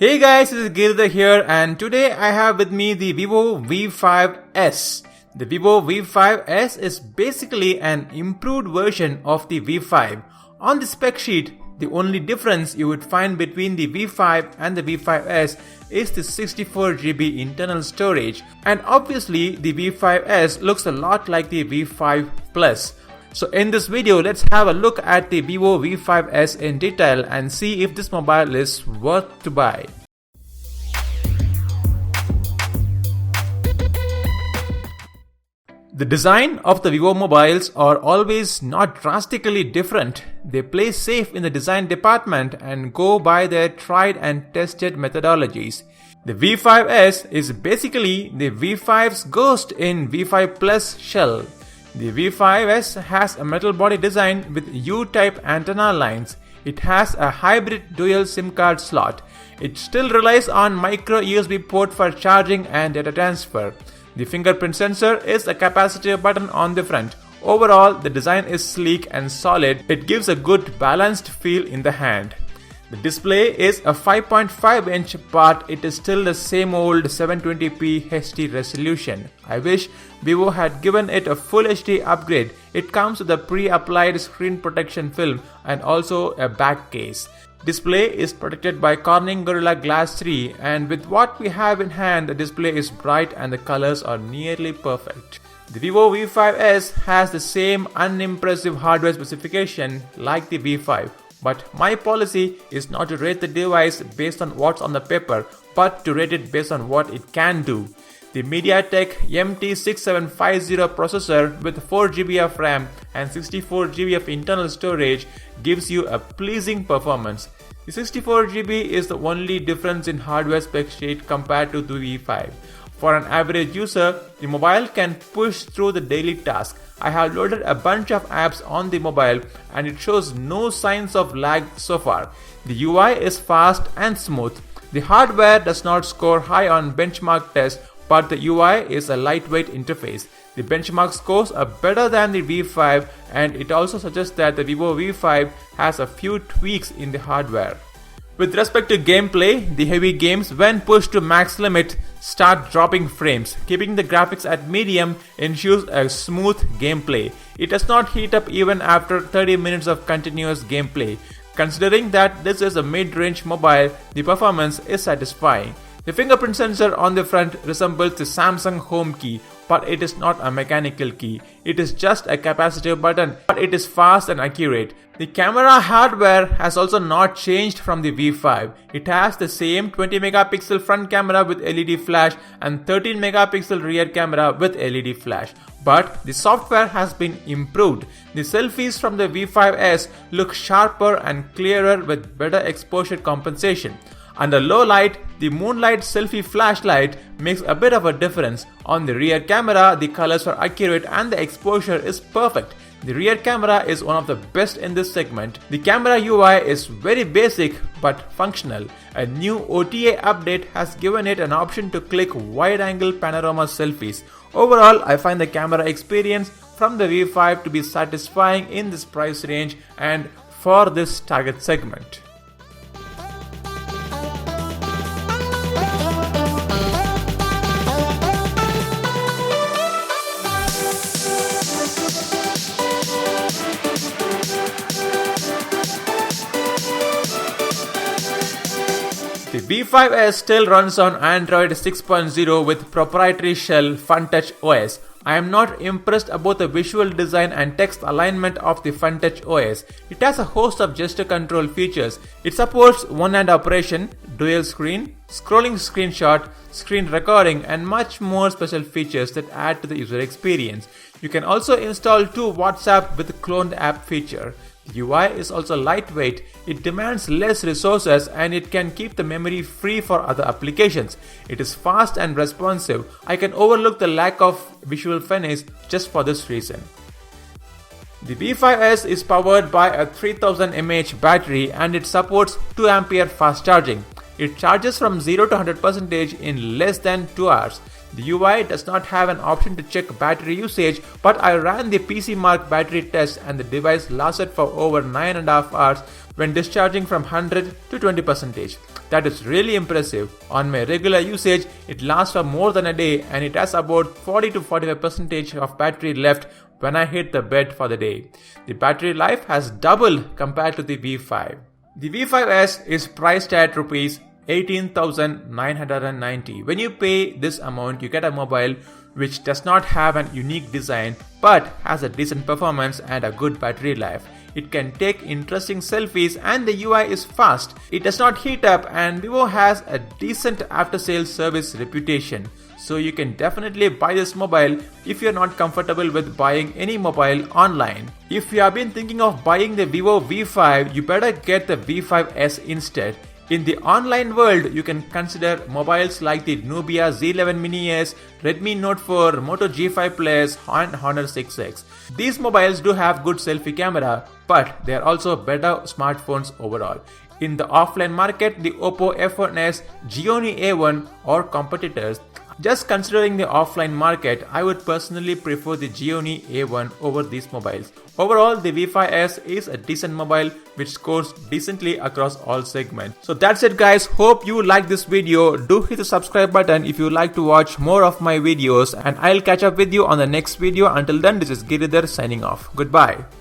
Hey guys, this is Girdhar here and today I have with me the Vivo V5s. The Vivo V5s is basically an improved version of the V5. On the spec sheet, the only difference you would find between the V5 and the V5s is the 64GB internal storage, and obviously the V5s looks a lot like the V5 Plus. So in this video, let's have a look at the Vivo V5s in detail and see if this mobile is worth to buy. The design of the Vivo mobiles are always not drastically different. They play safe in the design department and go by their tried and tested methodologies. The V5s is basically the V5's ghost in V5 Plus shell. The V5s has a metal body design with U-type antenna lines. It has a hybrid dual SIM card slot. It still relies on micro USB port for charging and data transfer. The fingerprint sensor is a capacitive button on the front. Overall, the design is sleek and solid. It gives a good balanced feel in the hand. The display is a 5.5 inch, but it is still the same old 720p HD resolution. I wish Vivo had given it a full HD upgrade. It comes with a pre-applied screen protection film and also a back case. Display is protected by Corning Gorilla Glass 3, and with what we have in hand, the display is bright and the colors are nearly perfect. The Vivo V5s has the same unimpressive hardware specification like the V5. But my policy is not to rate the device based on what's on the paper, but to rate it based on what it can do. The MediaTek MT6750 processor with 4GB of RAM and 64GB of internal storage gives you a pleasing performance. The 64GB is the only difference in hardware spec sheet compared to the V5. For an average user, the mobile can push through the daily task. I have loaded a bunch of apps on the mobile and it shows no signs of lag so far. The UI is fast and smooth. The hardware does not score high on benchmark tests, but the UI is a lightweight interface. The benchmark scores are better than the V5, and it also suggests that the Vivo V5 has a few tweaks in the hardware. With respect to gameplay, the heavy games when pushed to max limit start dropping frames. Keeping the graphics at medium ensures a smooth gameplay. It does not heat up even after 30 minutes of continuous gameplay. Considering that this is a mid-range mobile, the performance is satisfying. The fingerprint sensor on the front resembles the Samsung Home key, but it is not a mechanical key. It is just a capacitive button, but it is fast and accurate. The camera hardware has also not changed from the V5. It has the same 20 megapixel front camera with LED flash and 13 megapixel rear camera with LED flash. But the software has been improved. The selfies from the V5s look sharper and clearer with better exposure compensation. Under low light, the moonlight selfie flashlight makes a bit of a difference. On the rear camera, the colors are accurate and the exposure is perfect. The rear camera is one of the best in this segment. The camera UI is very basic but functional. A new OTA update has given it an option to click wide-angle panorama selfies. Overall, I find the camera experience from the V5 to be satisfying in this price range and for this target segment. The V5s still runs on Android 6.0 with proprietary shell FunTouch OS. I am not impressed about the visual design and text alignment of the FunTouch OS. It has a host of gesture control features. It supports one-hand operation, dual screen, scrolling screenshot, screen recording, and much more special features that add to the user experience. You can also install two WhatsApp with cloned app feature. The UI is also lightweight, it demands less resources and it can keep the memory free for other applications. It is fast and responsive. I can overlook the lack of visual finesse just for this reason. The V5s is powered by a 3000 mAh battery and it supports 2 ampere fast charging. It charges from 0 to 100% in less than 2 hours. The UI does not have an option to check battery usage, but I ran the PC Mark battery test and the device lasted for over 9.5 hours when discharging from 100 to 20%. That is really impressive. On my regular usage, it lasts for more than a day and it has about 40 to 45% of battery left when I hit the bed for the day. The battery life has doubled compared to the V5. The V5s is priced at Rs 18,990. When you pay this amount, you get a mobile which does not have an unique design but has a decent performance and a good battery life. It can take interesting selfies and the UI is fast. It does not heat up and Vivo has a decent after-sales service reputation. So you can definitely buy this mobile if you're not comfortable with buying any mobile online. If you have been thinking of buying the Vivo V5, you better get the V5s instead. In the online world, you can consider mobiles like the Nubia Z11 Mini S, Redmi Note 4, Moto G5 Plus and Honor 6X. These mobiles do have good selfie camera, but they are also better smartphones overall. In the offline market, the Oppo F1s, Xiaomi A1 are competitors. Just considering the offline market, I would personally prefer the Xiaomi A1 over these mobiles. Overall, the V5s is a decent mobile which scores decently across all segments. So that's it guys, hope you like this video. Do hit the subscribe button if you like to watch more of my videos and I'll catch up with you on the next video. Until then, this is Giridhar signing off. Goodbye.